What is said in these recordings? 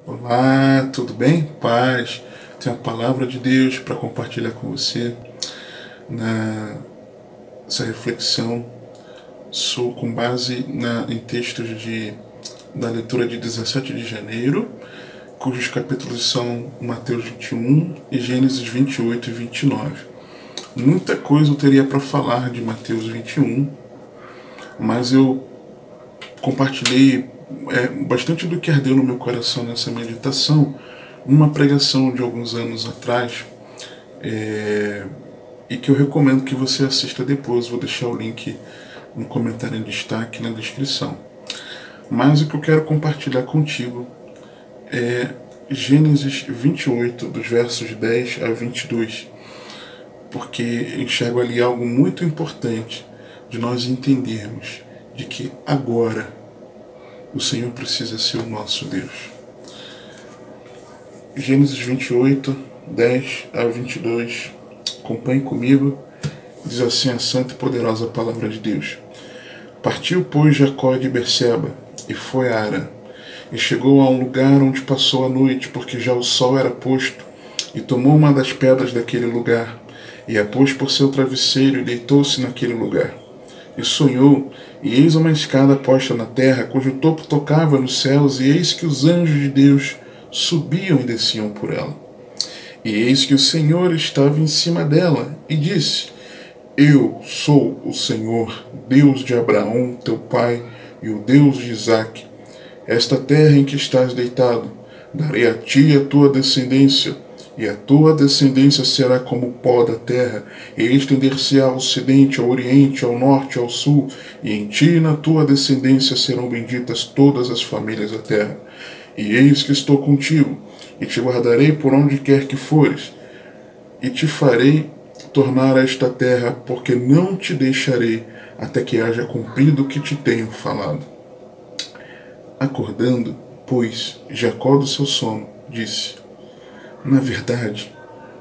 Olá, tudo bem? Paz. Tenho a palavra de Deus para compartilhar com você nessa reflexão. Sou com base em textos da leitura de 17 de janeiro, cujos capítulos são Mateus 21 e Gênesis 28 e 29. Muita coisa eu teria para falar de Mateus 21, mas eu compartilhei bastante do que ardeu no meu coração nessa meditação, numa pregação de alguns anos atrás, e que eu recomendo que você assista depois. Vou deixar o link no comentário em destaque na descrição. Mas o que eu quero compartilhar contigo é Gênesis 28, dos versos 10 a 22, porque enxergo ali algo muito importante de nós entendermos de que agora o Senhor precisa ser o nosso Deus. Gênesis 28, 10 a 22. Acompanhe comigo. Diz assim a santa e poderosa palavra de Deus. Partiu, pois, Jacó de Berseba e foi a Harã, e chegou a um lugar onde passou a noite, porque já o sol era posto, e tomou uma das pedras daquele lugar, e a pôs por seu travesseiro, e deitou-se naquele lugar. E sonhou, e eis uma escada posta na terra, cujo topo tocava nos céus, e eis que os anjos de Deus subiam e desciam por ela. E eis que o Senhor estava em cima dela, e disse: Eu sou o Senhor, Deus de Abraão, teu pai, e o Deus de Isaque. Esta terra em que estás deitado, darei a ti e a tua descendência, e a tua descendência será como o pó da terra, e estender-se-á ao ocidente, ao oriente, ao norte, ao sul, e em ti e na tua descendência serão benditas todas as famílias da terra. E eis que estou contigo, e te guardarei por onde quer que fores, e te farei tornar a esta terra, porque não te deixarei até que haja cumprido o que te tenho falado. Acordando, pois, Jacó do seu sono, disse: Na verdade,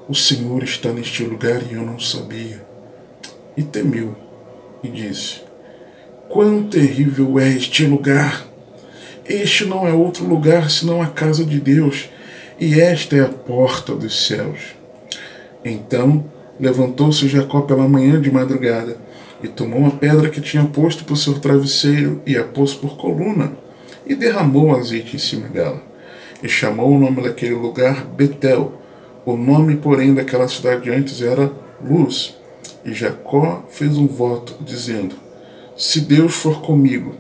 o Senhor está neste lugar e eu não sabia. E temeu, e disse: Quão terrível é este lugar! Este não é outro lugar senão a casa de Deus, e esta é a porta dos céus. Então levantou-se Jacó pela manhã de madrugada, e tomou a pedra que tinha posto por seu travesseiro, e a pôs por coluna, e derramou azeite em cima dela. E chamou o nome daquele lugar Betel. O nome, porém, daquela cidade antes era Luz. E Jacó fez um voto, dizendo: Se Deus for comigo,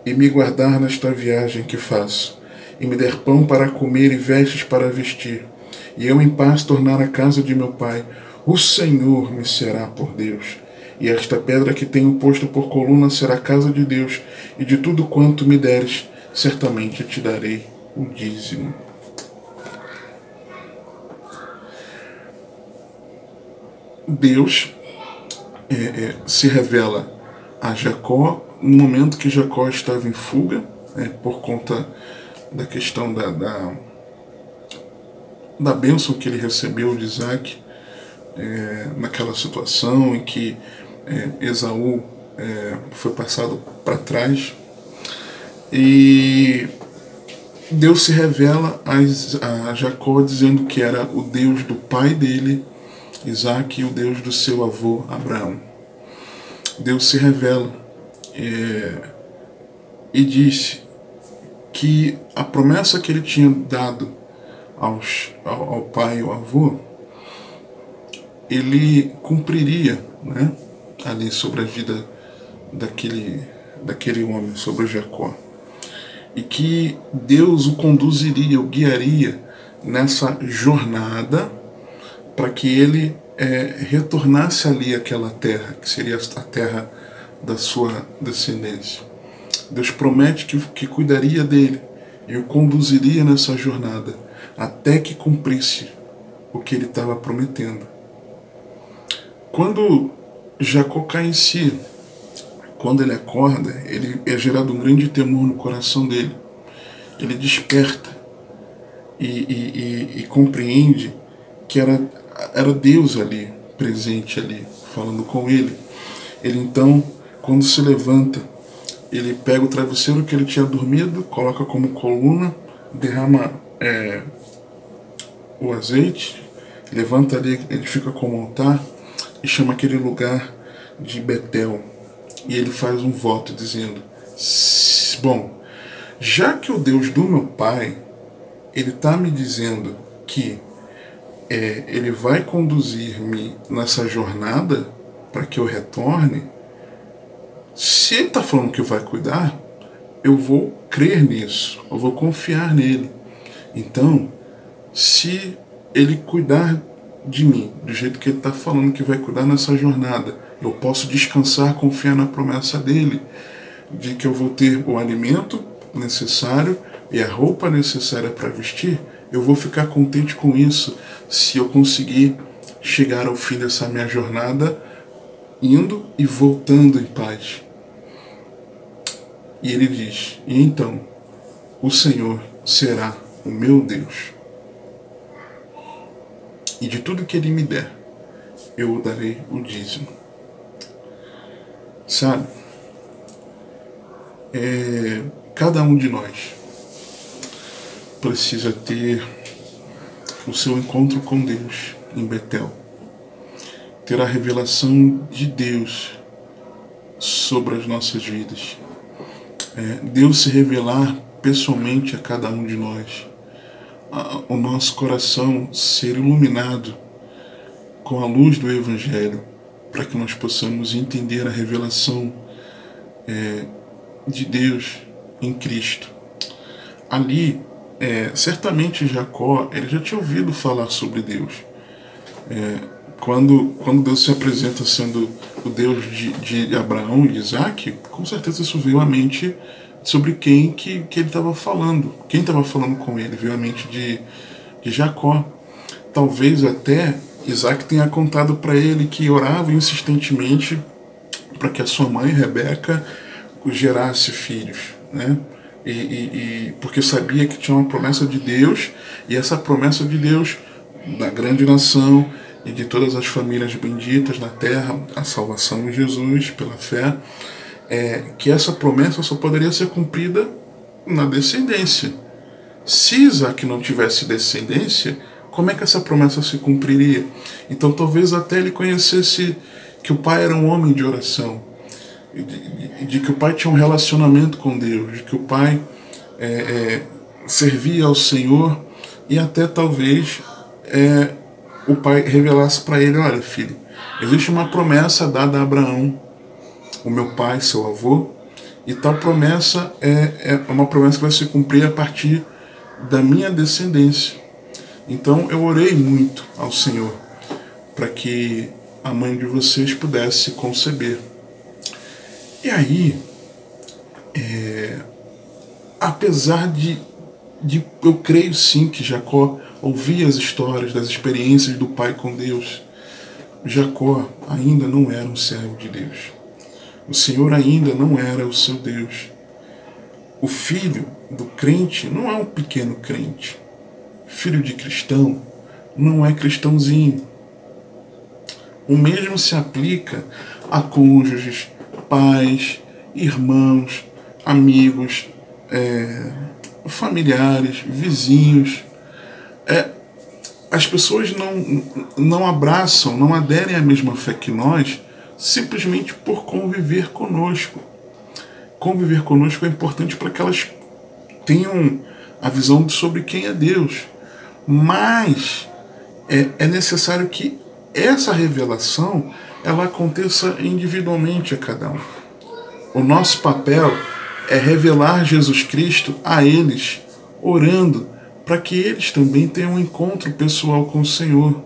e me guardar nesta viagem que faço, e me der pão para comer e vestes para vestir, e eu em paz tornar a casa de meu pai, o Senhor me será por Deus. E esta pedra que tenho posto por coluna será a casa de Deus, e de tudo quanto me deres, certamente te darei o dízimo. Deus se revela a Jacó no momento que Jacó estava em fuga, por conta da questão da bênção que ele recebeu de Isaque, naquela situação em que Esaú foi passado para trás. E Deus se revela a Jacó dizendo que era o Deus do pai dele, Isaque, e o Deus do seu avô Abraão. Deus se revela e disse que a promessa que ele tinha dado ao pai e ao avô, ele cumpriria, ali sobre a vida daquele homem, sobre Jacó. E que Deus o conduziria, o guiaria nessa jornada para que ele retornasse ali àquela terra, que seria a terra da sua descendência. Deus promete que cuidaria dele e o conduziria nessa jornada até que cumprisse o que ele estava prometendo. Quando Jacó cai em si, quando ele acorda, ele é gerado um grande temor no coração dele. Ele desperta e compreende que era Deus ali, presente ali, falando com ele. Ele então, quando se levanta, ele pega o travesseiro que ele tinha dormido, coloca como coluna, derrama o azeite, levanta ali, ele fica como altar e chama aquele lugar de Betel. E ele faz um voto dizendo: bom, já que o Deus do meu pai, ele está me dizendo que ele vai conduzir-me nessa jornada para que eu retorne, se ele está falando que vai cuidar, eu vou crer nisso, eu vou confiar nele. Então, se ele cuidar de mim, do jeito que ele está falando que vai cuidar nessa jornada, eu posso descansar, confiar na promessa dele, de que eu vou ter o alimento necessário e a roupa necessária para vestir. Eu vou ficar contente com isso se eu conseguir chegar ao fim dessa minha jornada indo e voltando em paz. E ele diz: e então o Senhor será o meu Deus, e de tudo que ele me der eu darei o dízimo. Sabe, cada um de nós precisa ter o seu encontro com Deus em Betel, ter a revelação de Deus sobre as nossas vidas, Deus se revelar pessoalmente a cada um de nós, o nosso coração ser iluminado com a luz do Evangelho, para que nós possamos entender a revelação de Deus em Cristo. Ali, certamente Jacó, ele já tinha ouvido falar sobre Deus. Quando Deus se apresenta sendo o Deus de Abraão e de Isaac, com certeza isso veio à mente sobre quem que ele estava falando. Quem estava falando com ele veio à mente de Jacó. Talvez até Isaac tenha contado para ele que orava insistentemente para que a sua mãe, Rebeca, gerasse filhos, né? Porque sabia que tinha uma promessa de Deus, e essa promessa de Deus da grande nação e de todas as famílias benditas na terra, a salvação em Jesus pela fé, que essa promessa só poderia ser cumprida na descendência. Se Isaac não tivesse descendência, como é que essa promessa se cumpriria? Então talvez até ele conhecesse que o pai era um homem de oração, de que o pai tinha um relacionamento com Deus, de que o pai servia ao Senhor, e até talvez o pai revelasse para ele: olha, filho, existe uma promessa dada a Abraão, o meu pai, seu avô, e tal promessa é uma promessa que vai se cumprir a partir da minha descendência. Então eu orei muito ao Senhor para que a mãe de vocês pudesse conceber. E aí, apesar de eu creio sim que Jacó ouvia as histórias das experiências do pai com Deus, Jacó ainda não era um servo de Deus. O Senhor ainda não era o seu Deus. O filho do crente não é um pequeno crente. Filho de cristão não é cristãozinho. O mesmo se aplica a cônjuges, pais, irmãos, amigos, familiares, vizinhos. As pessoas não abraçam, não aderem à mesma fé que nós, simplesmente por conviver conosco. Conviver conosco é importante para que elas tenham a visão sobre quem é Deus. Mas é necessário que essa revelação ela aconteça individualmente a cada um. O nosso papel é revelar Jesus Cristo a eles, orando para que eles também tenham um encontro pessoal com o Senhor.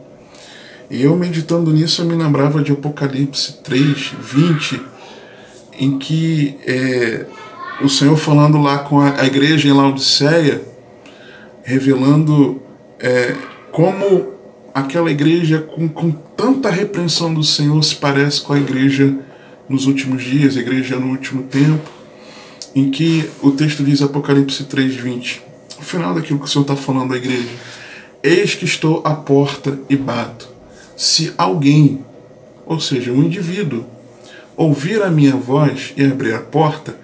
E eu, meditando nisso, eu me lembrava de Apocalipse 3:20, em que o Senhor falando lá com a igreja em Laodiceia, revelando como aquela igreja com tanta repreensão do Senhor se parece com a igreja nos últimos dias, a igreja no último tempo, em que o texto diz, Apocalipse 3:20, o final daquilo que o Senhor está falando à igreja: eis que estou à porta e bato. Se alguém, ou seja, um indivíduo, ouvir a minha voz e abrir a porta,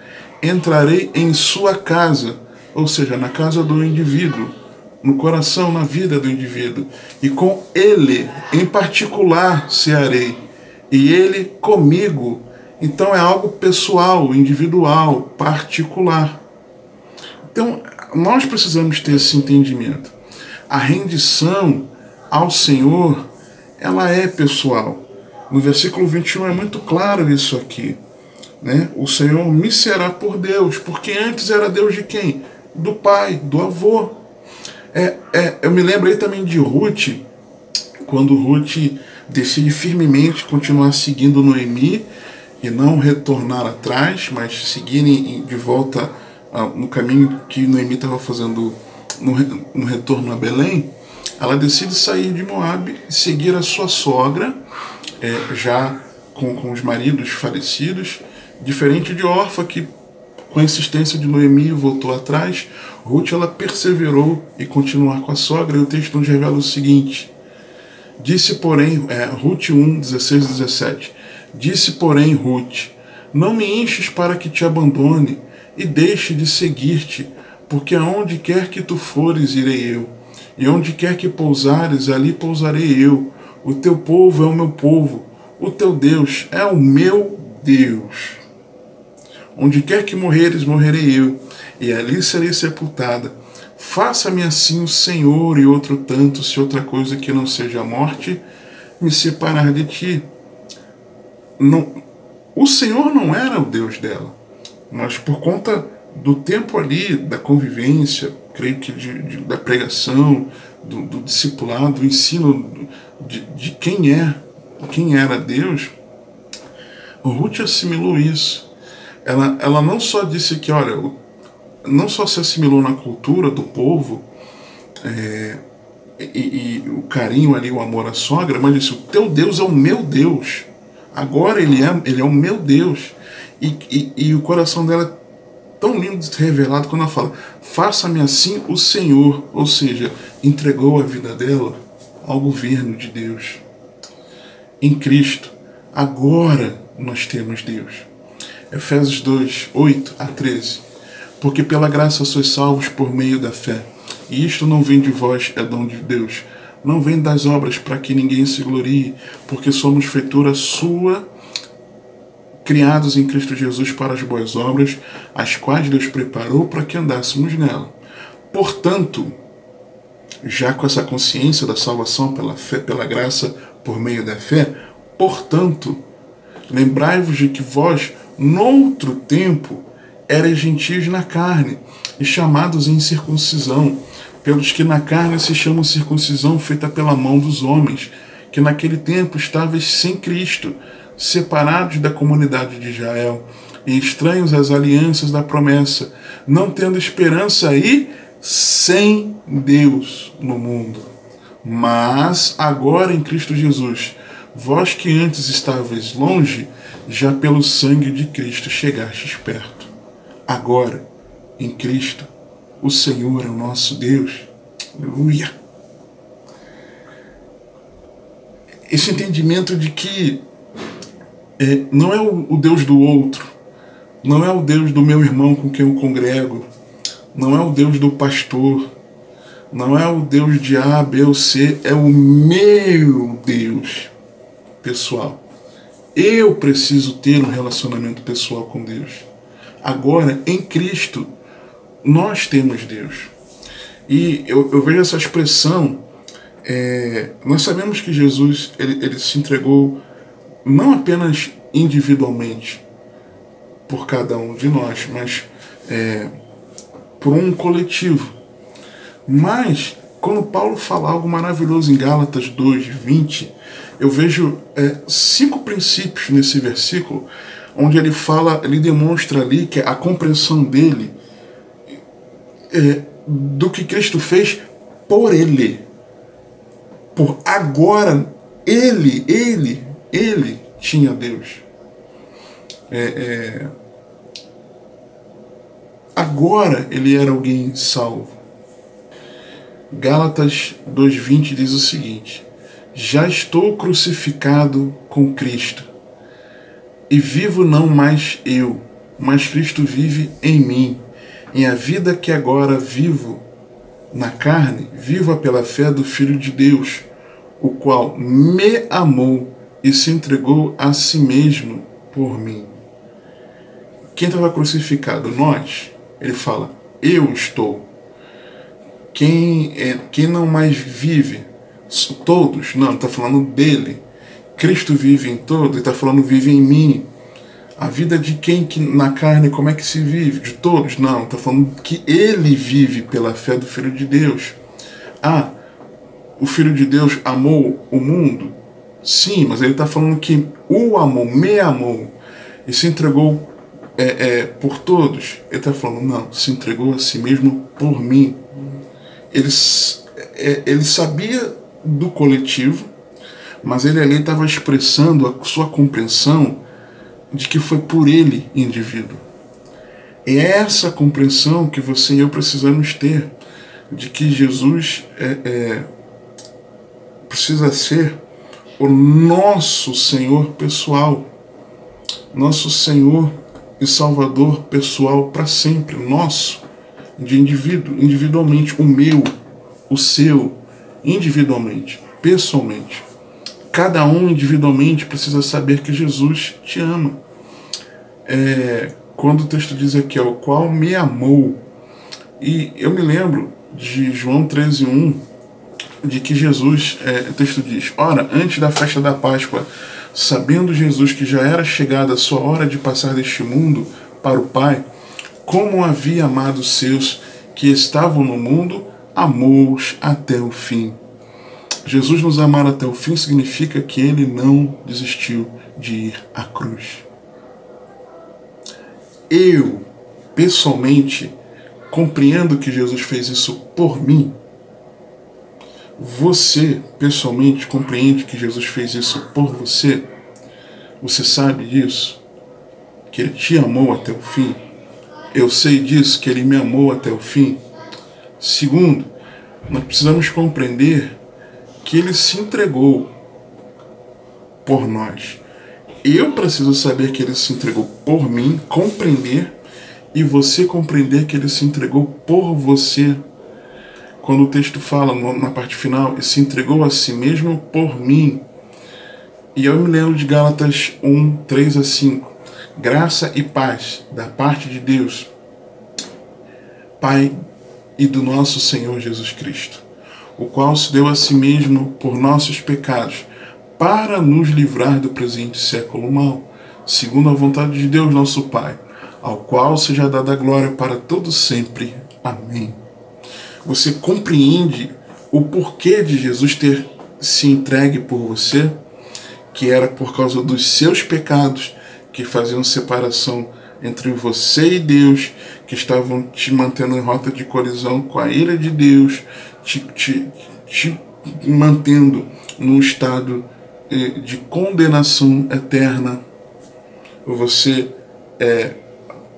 entrarei em sua casa, ou seja, na casa do indivíduo, no coração, na vida do indivíduo. E com ele, em particular, cearei. E ele comigo. Então é algo pessoal, individual, particular. Então, nós precisamos ter esse entendimento. A rendição ao Senhor, ela é pessoal. No versículo 21 é muito claro isso aqui, né? O Senhor me será por Deus, porque antes era Deus de quem? Do pai, do avô. Eu me lembro aí também de Ruth, quando Ruth decide firmemente continuar seguindo Noemi e não retornar atrás, mas seguir de volta no caminho que Noemi estava fazendo no retorno a Belém. Ela decide sair de Moabe e seguir a sua sogra, já com os maridos falecidos, diferente de Orfa, que com a insistência de Noemi voltou atrás. Ruth, ela perseverou e continuar com a sogra, e o texto nos revela o seguinte: disse, porém, Ruth 1, 16 e 17, disse, porém, Ruth, não me enches para que te abandone e deixe de seguir-te, porque aonde quer que tu fores, irei eu, e onde quer que pousares, ali pousarei eu. O teu povo é o meu povo, o teu Deus é o meu Deus. Onde quer que morreres, morrerei eu, e ali serei sepultada. Faça-me assim o Senhor, e outro tanto, se outra coisa que não seja a morte me separar de ti. Não, o Senhor não era o Deus dela, mas por conta do tempo ali, da convivência, creio que da pregação, do discipulado, do ensino de quem era Deus, Ruth assimilou isso. Ela não só disse que, olha, não só se assimilou na cultura do povo, e o carinho ali, o amor à sogra, mas disse, o teu Deus é o meu Deus. Agora ele é o meu Deus. E o coração dela é tão lindo de ser revelado quando ela fala, faça-me assim o Senhor. Ou seja, entregou a vida dela ao governo de Deus. Em Cristo, agora nós temos Deus. Efésios 2, 8 a 13. Porque pela graça sois salvos por meio da fé. E isto não vem de vós, é dom de Deus. Não vem das obras para que ninguém se glorie, porque somos feitura sua, criados em Cristo Jesus para as boas obras, as quais Deus preparou para que andássemos nela. Portanto, já com essa consciência da salvação pela fé, pela graça, por meio da fé, portanto, lembrai-vos de que vós, noutro tempo, erais gentios na carne, e chamados em circuncisão, pelos que na carne se chamam circuncisão feita pela mão dos homens, que naquele tempo estavais sem Cristo, separados da comunidade de Israel, e estranhos às alianças da promessa, não tendo esperança e sem Deus no mundo. Mas agora em Cristo Jesus, vós que antes estavais longe, já pelo sangue de Cristo chegastes perto. Agora, em Cristo, o Senhor é o nosso Deus. Aleluia! Esse entendimento de que não é o Deus do outro, não é o Deus do meu irmão com quem eu congrego, não é o Deus do pastor, não é o Deus de A, B ou C, é o meu Deus pessoal. Eu preciso ter um relacionamento pessoal com Deus. Agora, em Cristo, nós temos Deus. E eu vejo essa expressão, nós sabemos que Jesus ele se entregou não apenas individualmente por cada um de nós, mas por um coletivo. Mas, quando Paulo fala algo maravilhoso em Gálatas 2:20, eu vejo 5 princípios nesse versículo, onde ele demonstra ali que a compreensão dele do que Cristo fez por ele. Por agora, ele tinha Deus. Agora ele era alguém salvo. Gálatas 2:20 diz o seguinte: já estou crucificado com Cristo, e vivo não mais eu, mas Cristo vive em mim. E a vida que agora vivo, na carne, viva pela fé do Filho de Deus, o qual me amou e se entregou a si mesmo por mim. Quem estava crucificado? Nós. Ele fala, eu estou. Quem não mais vive? Todos. Não, ele está falando dele. Cristo vive em todos, ele está falando vive em mim. A vida de quem que na carne, como é que se vive? De todos? Não, está falando que ele vive pela fé do Filho de Deus. Ah, o Filho de Deus amou o mundo? Sim, mas ele está falando que o amou, me amou e se entregou por todos. Ele está falando, não, se entregou a si mesmo por mim. Ele sabia do coletivo, mas ele ali estava expressando a sua compreensão de que foi por ele, indivíduo. É essa compreensão que você e eu precisamos ter, de que Jesus precisa ser o nosso Senhor pessoal, nosso Senhor e Salvador pessoal para sempre, nosso, de indivíduo, individualmente, o meu, o seu, individualmente, pessoalmente. Cada um individualmente precisa saber que Jesus te ama. Quando o texto diz aqui, o qual me amou, e eu me lembro de João 13:1, de que Jesus, o texto diz, ora, antes da festa da Páscoa, sabendo Jesus que já era chegada a sua hora de passar deste mundo para o Pai, como havia amado os seus que estavam no mundo, amou-os até o fim. Jesus nos amar até o fim significa que ele não desistiu de ir à cruz. Eu, pessoalmente, compreendo que Jesus fez isso por mim. Você, pessoalmente, compreende que Jesus fez isso por você? Você sabe disso? Que ele te amou até o fim? Eu sei disso, que ele me amou até o fim. Segundo, nós precisamos compreender que ele se entregou por nós. Eu preciso saber que ele se entregou por mim, compreender, e você compreender que ele se entregou por você. Quando o texto fala na parte final, e se entregou a si mesmo por mim. E eu me lembro de Gálatas 1:3-5. Graça e paz da parte de Deus, Pai e do nosso Senhor Jesus Cristo, o qual se deu a si mesmo por nossos pecados, para nos livrar do presente século mau, segundo a vontade de Deus nosso Pai, ao qual seja dada a glória para todo sempre. Amém. Você compreende o porquê de Jesus ter se entregue por você? Que era por causa dos seus pecados, que faziam separação entre você e Deus, que estavam te mantendo em rota de colisão com a ira de Deus, te mantendo num estado de condenação eterna. Você é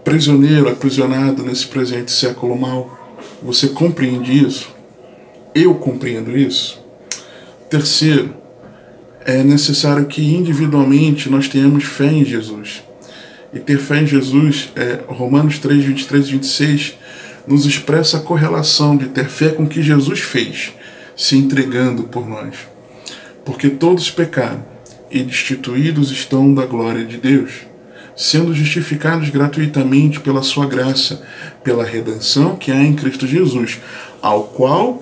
prisioneiro, aprisionado nesse presente século mau. Você compreende isso? Eu compreendo isso. Terceiro, é necessário que individualmente nós tenhamos fé em Jesus. E ter fé em Jesus, Romanos 3:23-26, nos expressa a correlação de ter fé com o que Jesus fez, se entregando por nós. Porque todos pecaram e destituídos estão da glória de Deus, sendo justificados gratuitamente pela sua graça, pela redenção que há em Cristo Jesus, ao qual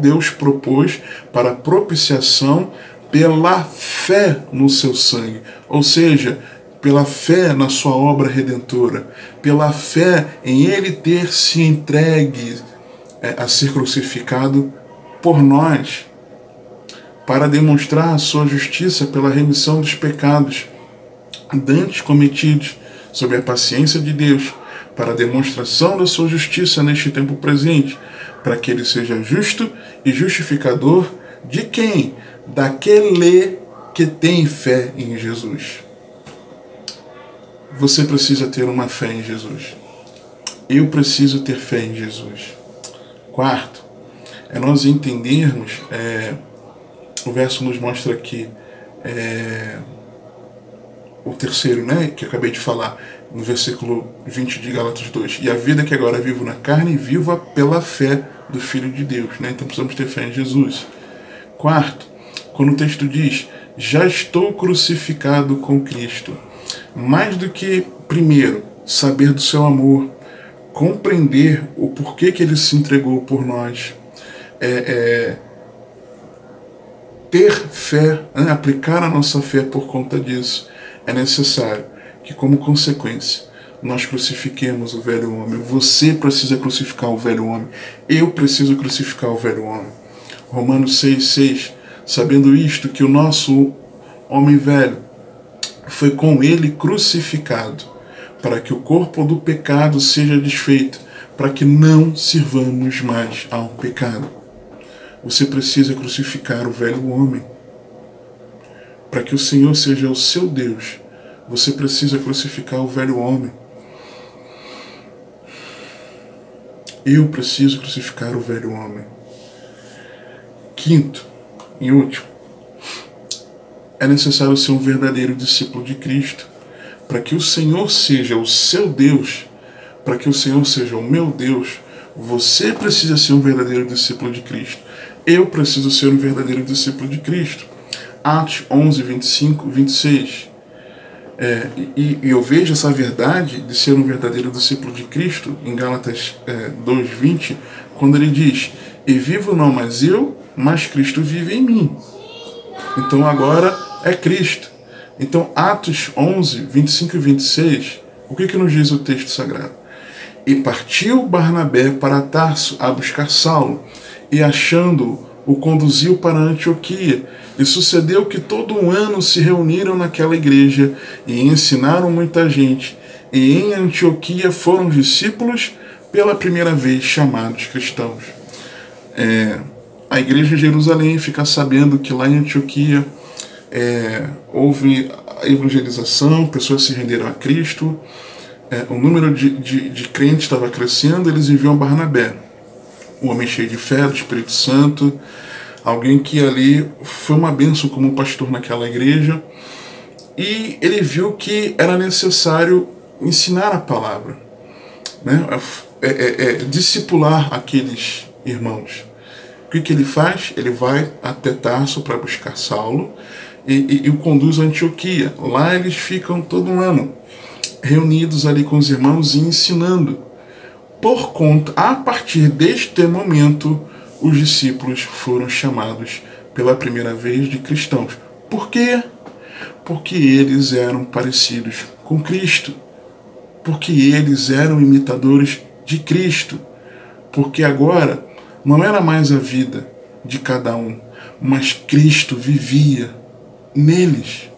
Deus propôs para propiciação pela fé no seu sangue, ou seja, pela fé na sua obra redentora, pela fé em ele ter se entregue a ser crucificado por nós, para demonstrar a sua justiça pela remissão dos pecados dantes cometidos, sob a paciência de Deus, para a demonstração da sua justiça neste tempo presente, para que ele seja justo e justificador de quem? Daquele que tem fé em Jesus. Você precisa ter uma fé em Jesus. Eu preciso ter fé em Jesus. Quarto, é nós entendermos, o verso nos mostra aqui, o terceiro, né, que eu acabei de falar, no versículo 20 de Gálatas 2. E a vida que agora vivo na carne, viva pela fé do Filho de Deus. Né? Então precisamos ter fé em Jesus. Quarto, quando o texto diz, já estou crucificado com Cristo. Mais do que, primeiro, saber do seu amor, compreender o porquê que ele se entregou por nós, ter fé, aplicar a nossa fé por conta disso, é necessário que, como consequência, nós crucifiquemos o velho homem. Você precisa crucificar o velho homem. Eu preciso crucificar o velho homem. Romanos 6,6, sabendo isto, que o nosso homem velho foi com ele crucificado, para que o corpo do pecado seja desfeito, para que não sirvamos mais ao pecado. Você precisa crucificar o velho homem. Para que o Senhor seja o seu Deus, você precisa crucificar o velho homem. Eu preciso crucificar o velho homem. Quinto e último, é necessário ser um verdadeiro discípulo de Cristo. Para que o Senhor seja o seu Deus, para que o Senhor seja o meu Deus, você precisa ser um verdadeiro discípulo de Cristo. Eu preciso ser um verdadeiro discípulo de Cristo. Atos 11, 25, 26. E eu vejo essa verdade de ser um verdadeiro discípulo de Cristo em Gálatas 2, 20, quando ele diz, e vivo não mais eu, mas Cristo vive em mim. Então agora é Cristo. Então Atos 11, 25 e 26, o que nos diz o texto sagrado? E partiu Barnabé para Tarso a buscar Saulo, e achando-o, o conduziu para Antioquia. E sucedeu que todo um ano se reuniram naquela igreja e ensinaram muita gente. E em Antioquia foram discípulos pela primeira vez chamados cristãos. A igreja de Jerusalém fica sabendo que lá em Antioquia houve a evangelização, pessoas se renderam a Cristo, o número de crentes estava crescendo, eles enviam Barnabé, um homem cheio de fé, do Espírito Santo, alguém que ali foi uma bênção como pastor naquela igreja, e ele viu que era necessário ensinar a palavra, né? Discipular aqueles irmãos. O que ele faz? Ele vai até Tarso para buscar Saulo e o conduz a Antioquia. Lá eles ficam todo um ano reunidos ali com os irmãos e ensinando. Por conta, a partir deste momento, os discípulos foram chamados pela primeira vez de cristãos. Por quê? Porque eles eram parecidos com Cristo. Porque eles eram imitadores de Cristo. Porque agora não era mais a vida de cada um, mas Cristo vivia neles.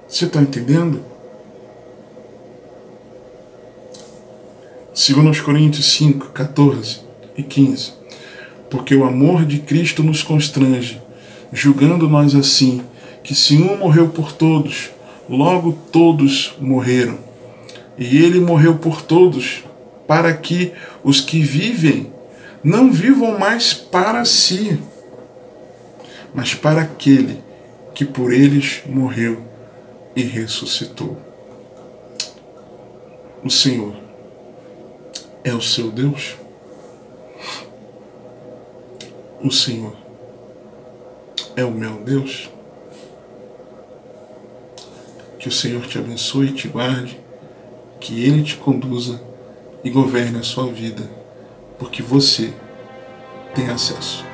Você está entendendo? 2 Coríntios 5, 14 e 15. Porque o amor de Cristo nos constrange, julgando nós assim, que se um morreu por todos, logo todos morreram. E ele morreu por todos, para que os que vivem não vivam mais para si, mas para aquele que por eles morreu e ressuscitou. O Senhor é o seu Deus? O Senhor é o meu Deus? Que o Senhor te abençoe e te guarde, que Ele te conduza e governe a sua vida, porque você tem acesso.